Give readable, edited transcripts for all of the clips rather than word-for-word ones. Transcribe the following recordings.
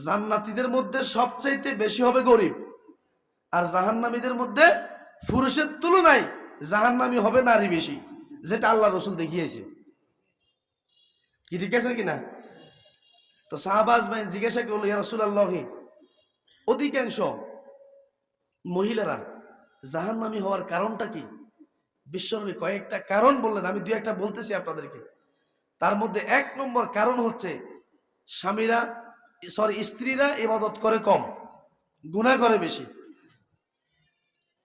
জান্নাতীদের মধ্যে সবচাইতে বেশি হবে গরিব, আর জাহান্নামীদের মধ্যে পুরুষের তুলনায় জাহান্নামী হবে নারী বেশি, যেটা আল্লাহ রসুল দেখিয়েছে। কি ঠিক আছে কিনা? তো সাহাবাজ ভাই জিজ্ঞাসা করলো, ইয়া রাসূলুল্লাহ, অধিকাংশ মহিলারা জাহান্নামী হওয়ার কারণটা কি? বিশ্বনবী কয়েকটা কারণ বললেন, আমি দুই একটা বলতেছি আপনাদেরকে। তার মধ্যে 1 নম্বর কারণ হচ্ছে স্ত্রীরা ইবাদত করে কম, গুনাহ করে বেশি।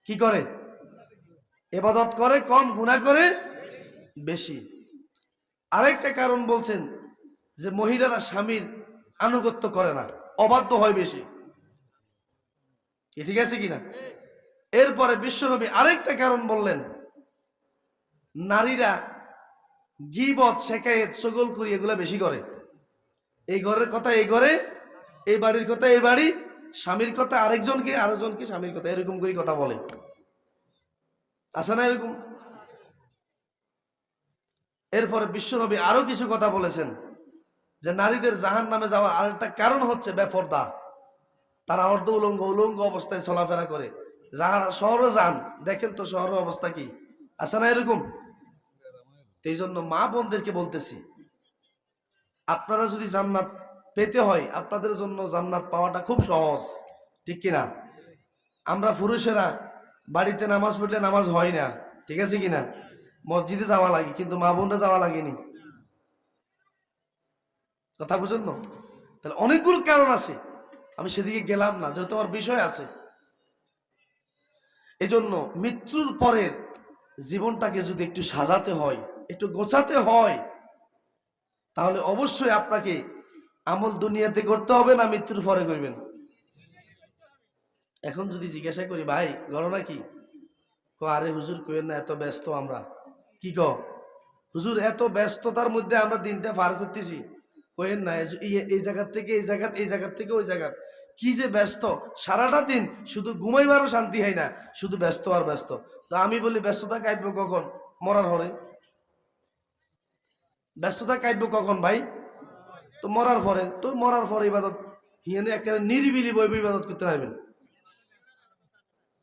কি করে? ইবাদত করে কম, গুনাহ করে বেশি। আরেকটা কারণ বলছেন যে মহিলারা স্বামীর আনুগত্য করে না, অবাধ্য হয় বেশি। ঠিক আছে কিনা? এরপরে বিশ্বনবী আরেকটা কারণ বললেন, নারীরা গীবত, শেকায়েত, চগলখড়ি এগুলা বেশি করে। এই ঘরের কথা এই ঘরে, এই বাড়ির কথা এই বাড়ি, স্বামীর কথা আরেকজনকে, স্বামীর কথা, এরকম করে কথা বলে। আছে না এরকম? এরপরে বিশ্বনবী আরো কিছু কথা বলেছেন যে নারীদের জাহান্নামে যাওয়ার আরেকটা কারণ হচ্ছে বেপরদা। তারা অর্ধ উলঙ্গ অবস্থায় চলাফেরা করে। যারা শহরে যান, দেখেন তো শহরের অবস্থা কি, আছে না এরকম? এই জন্য মা বোনদেরকে বলতেছি, আপনারা যদি জান্নাত পেতে হয়, আপনাদের জন্য জান্নাত পাওয়াটা খুব সহজ, ঠিক কিনা? আমরা পুরুষেরা বাড়িতে নামাজ পড়লে নামাজ হয় না, ঠিক আছে কিনা? মসজিদে যাওয়া লাগে, কিন্তু মা বোনরা যাওয়া লাগেনি। কথা বুঝুন না? তাহলে অনেকগুলো কারণ আছে, আমি সেদিকে গেলাম না, যেহেতু আমার বিষয় আছে। এজন্য মৃত্যুর পরের জীবনটাকে যদি একটু সাজাতে হয়, একটু গোছাতে হয়, তাহলে অবশ্যই আপনাকে আমল দুনিয়াতে করতে হবে না মৃত্যুর পরে করবেন? এখন যদি জিজ্ঞাসা করি, ভাই ঘটনা কি? আরে হুজুর কইেন না, এত ব্যস্ত আমরা। কি হুজুর, এত ব্যস্ততার মধ্যে আমরা দিনটা পার করতেছি। কইেন না, এই জায়গার থেকে এই জায়গা, এই জায়গার থেকে ওই জায়গা, কি যে ব্যস্ত সারাটা দিন, শুধু ঘুমাইবারও শান্তি হয় না, শুধু ব্যস্ত আর ব্যস্ত। তো আমি বলি, ব্যস্ততা কাটবো কখন? মরার পরে। ব্যস্ততা কাটবো কখন ভাই? তো মরার পরে। তো মরার পরে ইবাদত হিয়ানে একেবারে নিরিবিলি বইবে ইবাদত করতে পারবেন,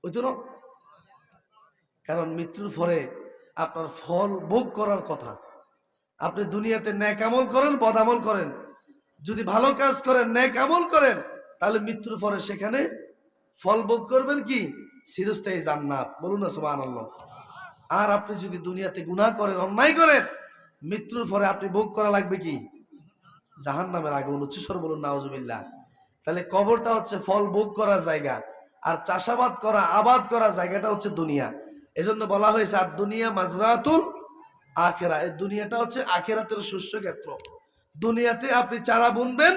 ওই তো না? কারণ মৃত্যুর পরে আপনার ফল ভোগ করার কথা। আপনি দুনিয়াতে নেক আমল করেন, বদ আমল করেন, যদি ভালো কাজ করেন, নেক আমল করেন, তাহলে মৃত্যুর পরে সেখানে ফল ভোগ করবেন কি? চিরস্থায়ী জান্নাত। বলুন না সুবহানাল্লাহ। আর আপনি যদি দুনিয়াতে গুনাহ করেন, অন্যায় করেন, মৃত্যুর পরে আপনি ভোগ করা লাগবে কি? জাহান্নামের আগুন। উচ্চস্বর বলুন নাউজুবিল্লাহ। তাহলে কবরটা হচ্ছে ফল ভোগ করার জায়গা, আর চাষাবাদ করা, আবাদ করার জায়গাটা হচ্ছে দুনিয়া। এজন্য বলা হয়েছে আর দুনিয়া মাজরাতুল আখিরা, এই দুনিয়াটা হচ্ছে আখিরাতের শস্য ক্ষেত্র। দুনিয়াতে আপনি চারা বুনবেন,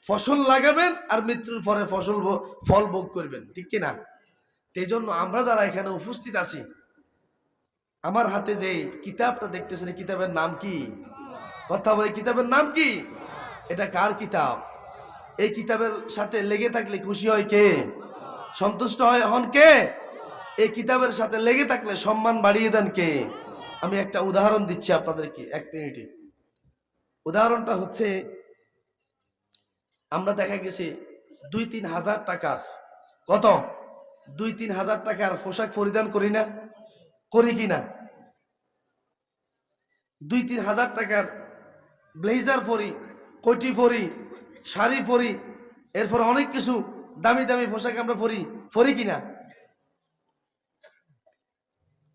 ফসল লাগাবেন, আর মৃত্যুর পরে ফল ভোগ করবেন, ঠিক কিনা? এই জন্য আমরা যারা এখানে উপস্থিত আছি, আমার হাতে যে কিতাবটা দেখতেছেন, কিতাবের নাম কি? কথা বলে, কিতাবের নাম কি? এটা কার কিতাব? এই কিতাবের সাথে লেগে থাকলে খুশি হয় কে? সন্তুষ্ট হন কে? এই কিতাবের সাথে লেগে থাকলে সম্মান বাড়িয়ে দেন কে? আমি একটা উদাহরণ দিচ্ছি আপনাদেরকে 1 মিনিটে। উদাহরণটা হচ্ছে, আমরা দেখা গেছে 2-3 হাজার টাকার, কত? 2-3 হাজার টাকার পোশাক পরিধান করি না? করি কিনা? 2-3 হাজার টাকার ব্লেজার পরি, কোটি পরি, শাড়ি পরি, এরপর অনেক কিছু দামি দামি পোশাক আমরা পরি কিনা?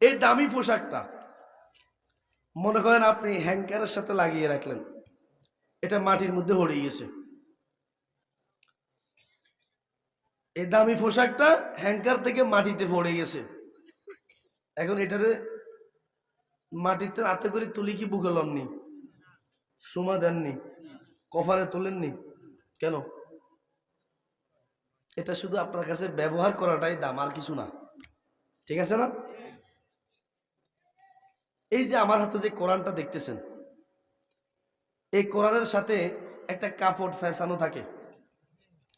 এই দামি পোশাকটা মনে করেন আপনি হ্যাঙ্কারের সাথে লাগিয়ে রাখলেন, এটা মাটির মধ্যে হড়ে গেছে। এই দামি পোশাকটা হ্যাঙ্কার থেকে মাটিতে পড়ে গেছে। এখন এটারে মাটিতে হাতে করে তুলি কি বুকেলননি? সুমা দেননি? কফারে তোলেননি? কেন? এটা শুধু আপনার কাছে ব্যবহার করাটাই দাম, আর কিছু না, ঠিক আছে না? এই যে আমার হাতে যে কোরআনটা দেখতেছেন, এই কোরআনের সাথে একটা কাপড় ফ্যাসানো থাকে,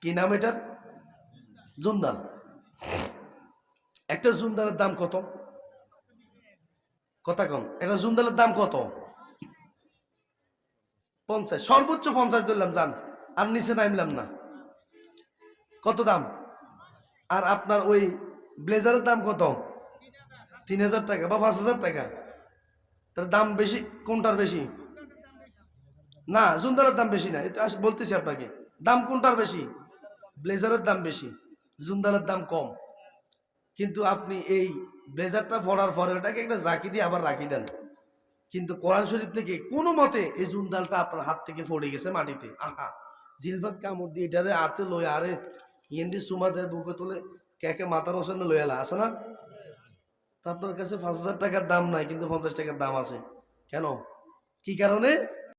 কি নাম এটার? জুনদান। একটা জুনদানের দাম কত? কথা কম। এটা জুনদানের দাম কত? 50, সর্বোচ্চ 50 ধরলাম, যান, আর নিচে নামলাম না। কত দাম? আর আপনার ওই ব্লেজারের দাম কত? 3000 টাকা বা 5000 টাকা। তার দাম বেশি, কোনটার বেশি? না, জুনদালের দাম বেশি না, এটা বলতেছি আপনাকে। দাম কোনটার বেশি? ব্লেজারের দাম বেশি, জুনদালের দাম কম। কিন্তু আপনি এই ব্লেজারটা পরার পরে ওটাকে একটা জাকি দিয়ে আবার রাখি দেন, কিন্তু কোরআন শরীফ থেকে কোনো মতে এই জুনদালটা আপনার হাত থেকে পড়ে গেছে মাটিতে, আহা, জিলফাত কামড় দিয়ে এটারে হাতে লই, আরে ইয়েন্দি সুমা দেয় বুকে তুলে কে মাথার ওসানে লইয়ালা আছে না? তো আপনার কাছে 5000 টাকার দাম নাই, কিন্তু 50 টাকার দাম আছে। কেন? কি কারণে?